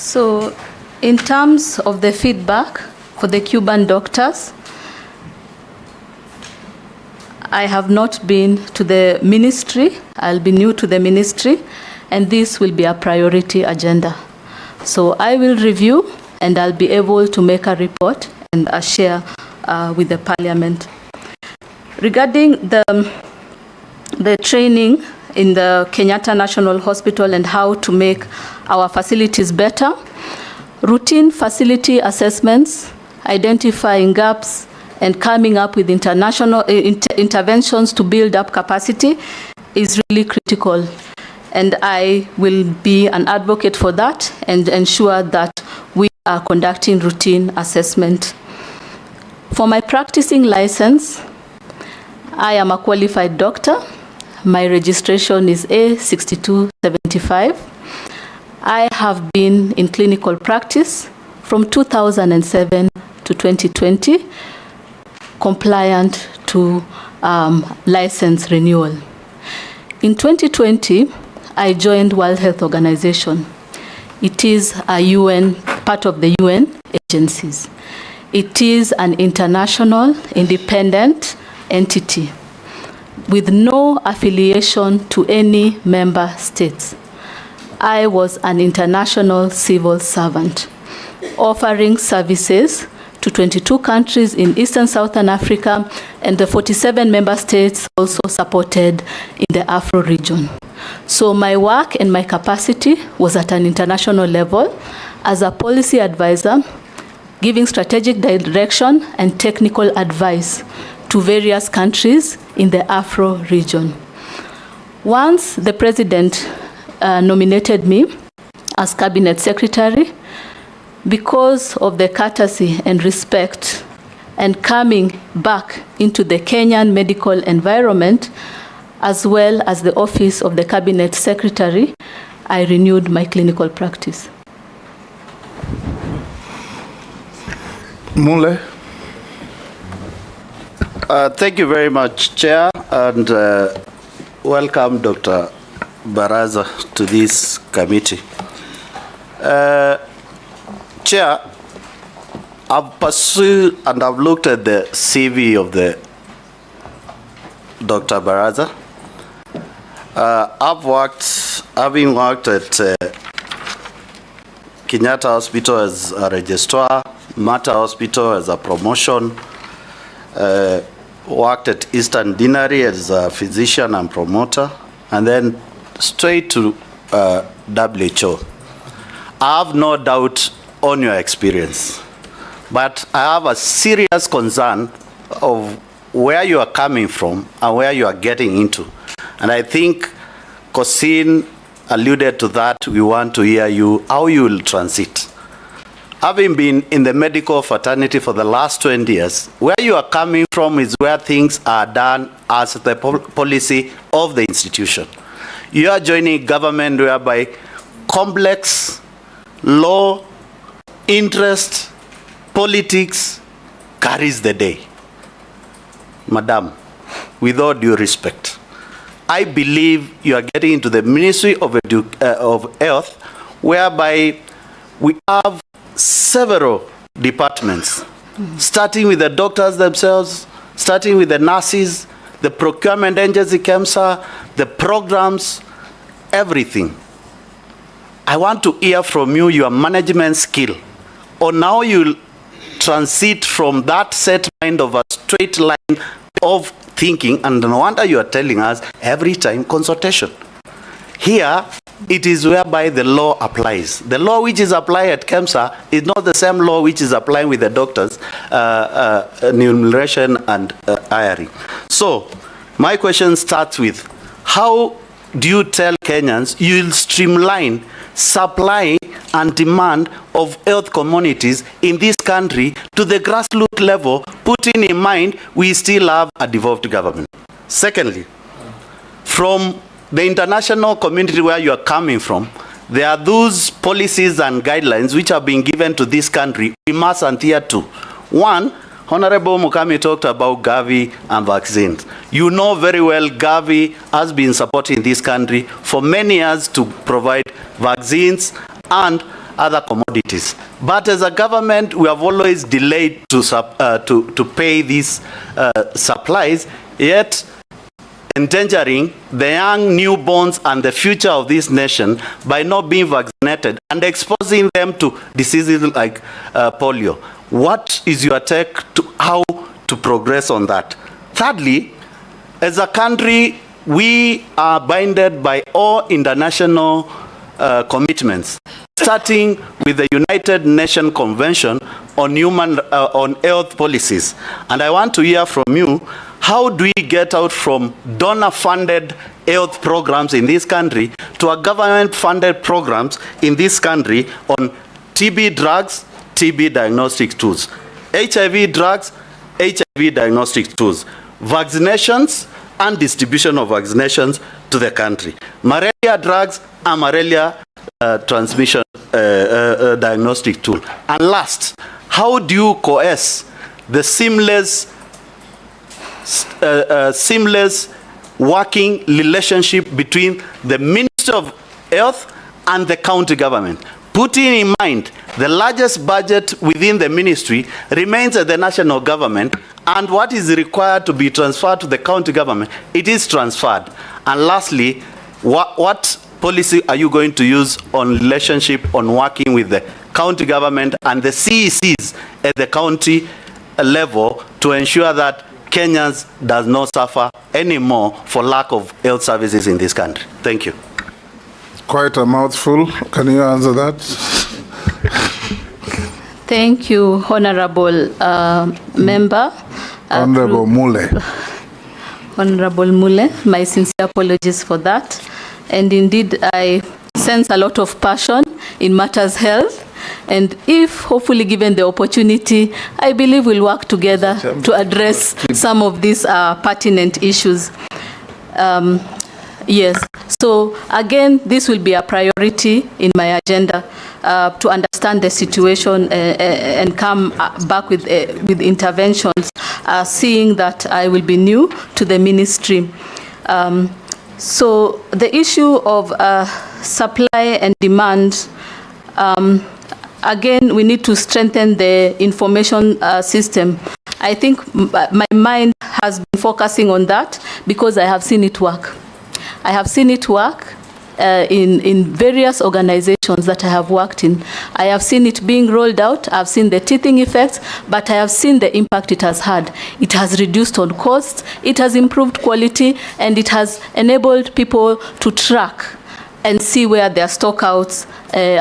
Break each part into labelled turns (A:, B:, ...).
A: So, in terms of the feedback for the Cuban doctors, I have not been to the ministry. I'll be new to the ministry, and this will be a priority agenda. So I will review, and I'll be able to make a report and share with the Parliament. Regarding the training in the Kenyatta National Hospital and how to make our facilities better, routine facility assessments, identifying gaps, and coming up with international interventions to build up capacity is really critical. And I will be an advocate for that and ensure that we are conducting routine assessment. For my practicing license, I am a qualified doctor. My registration is A6275. I have been in clinical practice from 2007 to 2020, compliant to license renewal. In 2020, I joined World Health Organization. It is a UN, part of the UN agencies. It is an international, independent entity with no affiliation to any member states. I was an international civil servant, offering services to 22 countries in Eastern Southern Africa, and the 47 member states also supported in the Afro region. So my work and my capacity was at an international level as a policy advisor, giving strategic direction and technical advice to various countries in the Afro region. Once the president nominated me as cabinet secretary, because of the courtesy and respect and coming back into the Kenyan medical environment, as well as the office of the cabinet secretary, I renewed my clinical practice.
B: Mule.
C: Thank you very much, Chair, and welcome Dr. Barasa to this committee. Chair, I've pursued and I've looked at the CV of the Dr. Barasa. Having worked at Kenyatta Hospital as a registrar, Mata Hospital as a promotion, worked at Eastern Deanery as a physician and promoter, and then straight to WHO. I have no doubt on your experience, but I have a serious concern of where you are coming from and where you are getting into. And I think Cosin alluded to that. We want to hear you, how you will transit. Having been in the medical fraternity for the last 20 years, where you are coming from is where things are done as the policy of the institution. You are joining government whereby complex law, interest, politics carries the day. Madam, with all due respect, I believe you are getting into the Ministry of Health, whereby we have several departments, starting with the doctors themselves, starting with the nurses, the procurement agency, KEMSA, the programs, everything. I want to hear from you your management skill, or now you'll transit from that set mind of a straight line of thinking, and no wonder you are telling us every time consultation. Here, it is whereby the law applies. The law which is applied at KEMSA is not the same law which is applying with the doctors, enumeration and hiring. So, my question starts with, how do you tell Kenyans you'll streamline supply and demand of health communities in this country to the grassroots level, putting in mind we still have a devolved government? Secondly, from the international community where you are coming from, there are those policies and guidelines which are being given to this country we must adhere to. One, Honorable Mukami talked about Gavi and vaccines. You know very well Gavi has been supporting this country for many years to provide vaccines and other commodities. But as a government, we have always delayed to pay these supplies, yet endangering the young newborns and the future of this nation by not being vaccinated and exposing them to diseases like polio. What is your take to how to progress on that? Thirdly, as a country, we are binded by all international commitments, starting with the United Nations Convention on on health policies. And I want to hear from you, how do we get out from donor-funded health programs in this country to a government-funded programs in this country on TB drugs, TB diagnostic tools, HIV drugs, HIV diagnostic tools, vaccinations, and distribution of vaccinations to the country, malaria drugs and malaria transmission diagnostic tool. And last, how do you coerce the seamless working relationship between the Ministry of Health and the county government? Putting in mind the largest budget within the ministry remains at the national government, and what is required to be transferred to the county government, it is transferred. And lastly, what policy are you going to use on relationship on working with the county government and the CECs at the county level to ensure that Kenyans does not suffer anymore for lack of health services in this country? Thank you.
B: Quite a mouthful. Can you answer that?
A: Thank you, Honorable Member.
B: Honorable Mule.
A: Honorable Mule, my sincere apologies for that. And indeed, I sense a lot of passion in matters health. And if hopefully given the opportunity, I believe we'll work together to address some of these pertinent issues. Yes, so again, this will be a priority in my agenda to understand the situation and come back with interventions, seeing that I will be new to the ministry. So the issue of supply and demand, again, we need to strengthen the information system. I think my mind has been focusing on that because I have seen it work. I have seen it work in various organizations that I have worked in. I have seen it being rolled out. I've seen the teething effects, but I have seen the impact it has had. It has reduced on costs, it has improved quality, and it has enabled people to track and see where their stockouts,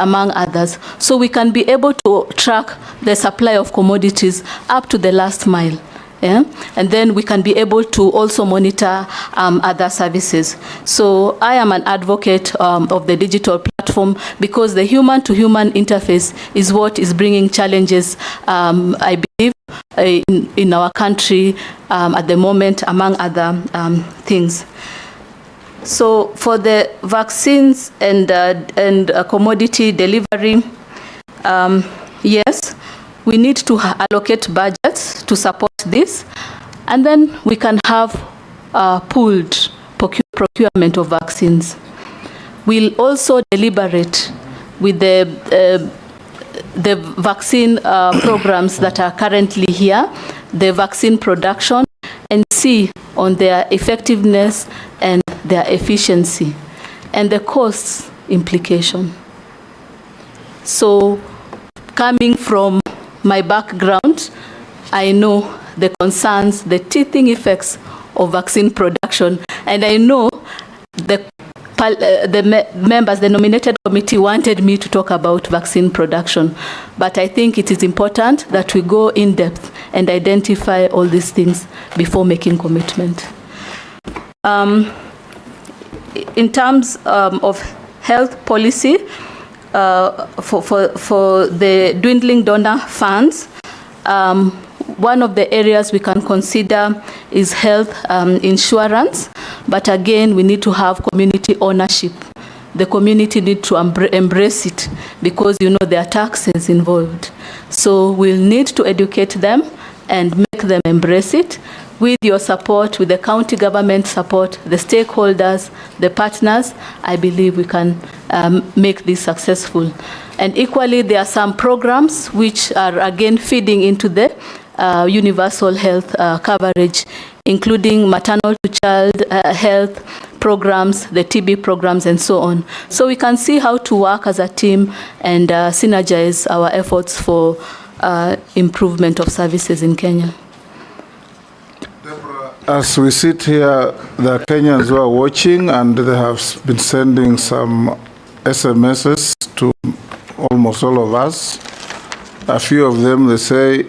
A: among others. So we can be able to track the supply of commodities up to the last mile. Yeah? And then we can be able to also monitor other services. So I am an advocate of the digital platform because the human-to-human interface is what is bringing challenges, I believe, in our country at the moment, among other things. So for the vaccines and commodity delivery, yes, we need to allocate budgets to support this, and then we can have pooled procurement of vaccines. We'll also deliberate with the vaccine programs that are currently here, the vaccine production, and see on their effectiveness and their efficiency and the cost implication. So coming from my background, I know the concerns, the teething effects of vaccine production, and I know the members, the nominated committee wanted me to talk about vaccine production, but I think it is important that we go in depth and identify all these things before making commitment. In terms of health policy, for the dwindling donor funds, one of the areas we can consider is health insurance, but again, we need to have community ownership. The community need to embrace it because, you know, there are taxes involved. So we'll need to educate them and make them embrace it. With your support, with the county government support, the stakeholders, the partners, I believe we can make this successful. And equally, there are some programs which are again feeding into the universal health coverage, including maternal to child health programs, the TB programs, and so on. So we can see how to work as a team and synergize our efforts for improvement of services in Kenya.
B: As we sit here, the Kenyans who are watching, and they have been sending some SMSs to almost all of us. A few of them, they say,